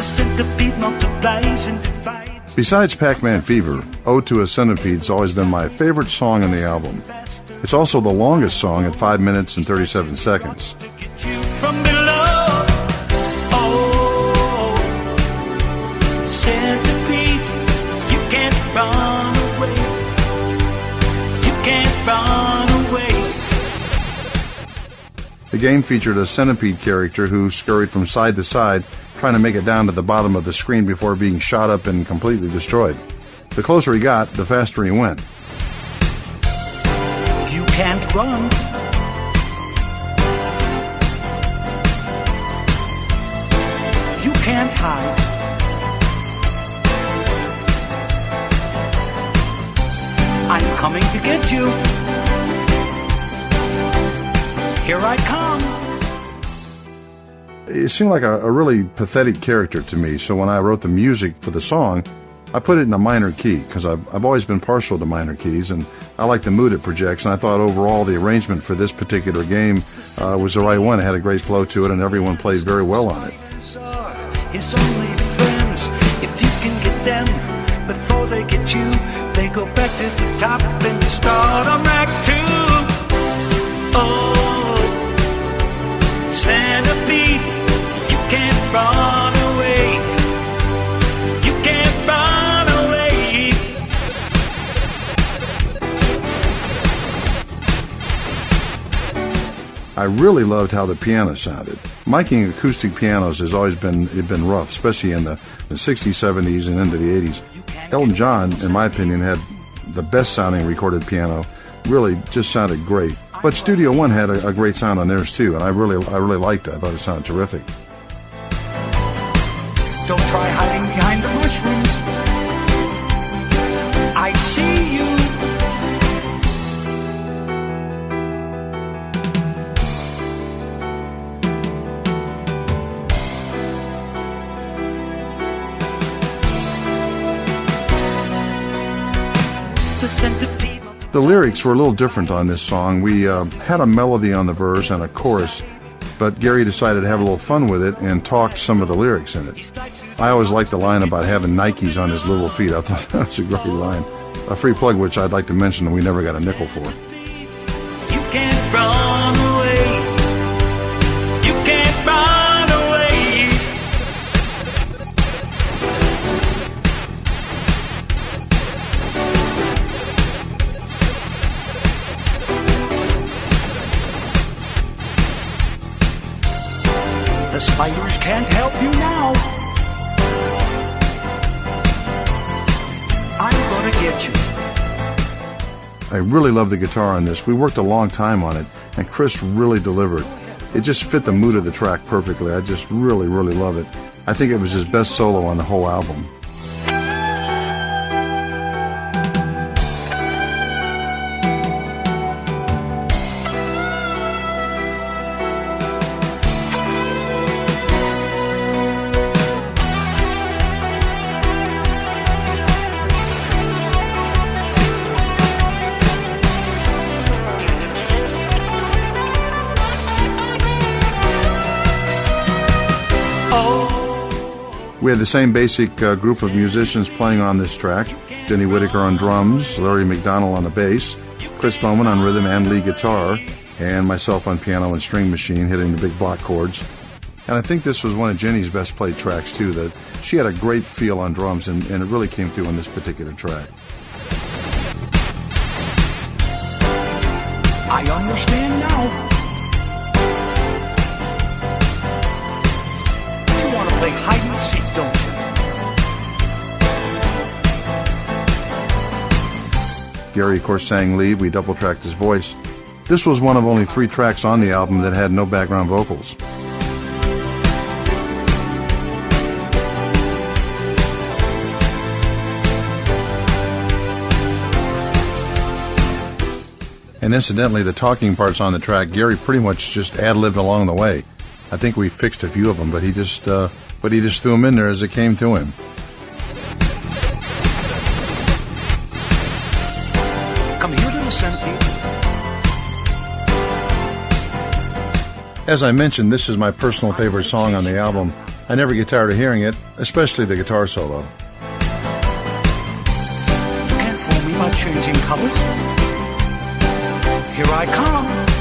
The centipede multiplies and divides. Besides Pac-Man Fever, Ode to a Centipede's always been my favorite song on the album. It's also the longest song at 5 minutes and 37 seconds. From below, oh, centipede, you can't run away. You can't run away. The game featured a centipede character who scurried from side to side, trying to make it down to the bottom of the screen before being shot up and completely destroyed. The closer he got, the faster he went. You can't run. You can't hide. I'm coming to get you. Here I come. It seemed like a really pathetic character to me, so when I wrote the music for the song, I put it in a minor key, because I've always been partial to minor keys, and I like the mood it projects, and I thought overall the arrangement for this particular game was the right one. It had a great flow to it, and everyone played very well on it. It's only friends if you can get them before they get you. They go back to the top and you start on Act 2. Oh, centipede, you can't run away. You can't run away. I really loved how the piano sounded. Miking acoustic pianos has always been rough, especially in the 60s, 70s, and into the 80s. Elton John, in my opinion, had the best sounding recorded piano. Really just sounded great. But Studio One had a great sound on theirs too, and I really liked it. I thought it sounded terrific. Don't try hiding behind the mushrooms. I see you. The centipede. The lyrics were a little different on this song. We had a melody on the verse and a chorus, but Gary decided to have a little fun with it and talked some of the lyrics in it. I always liked the line about having Nikes on his little feet. I thought that was a great line. A free plug which I'd like to mention and we never got a nickel for. You can't run away. You can't run away. The spiders can't help you now. I'm gonna get you. I really love the guitar on this. We worked a long time on it, and Chris really delivered. It just fit the mood of the track perfectly. I just really love it. I think it was his best solo on the whole album. We had the same basic group of musicians playing on this track. Jenny Whitaker on drums, Larry McDonald on the bass, Chris Bowman on rhythm and lead guitar, and myself on piano and string machine hitting the big block chords. And I think this was one of Jenny's best played tracks too, that she had a great feel on drums and it really came through on this particular track. I understand now. You want to play hide and seek, don't you? Gary, of course, sang lead. We double-tracked his voice. This was one of only 3 tracks on the album that had no background vocals. And incidentally, the talking parts on the track, Gary pretty much just ad-libbed along the way. I think we fixed a few of them, but he just threw them in there as it came to him. Come here, little centipede. As I mentioned, this is my personal favorite song on the album. I never get tired of hearing it, especially the guitar solo. You can't fool me by changing colors. Here I come.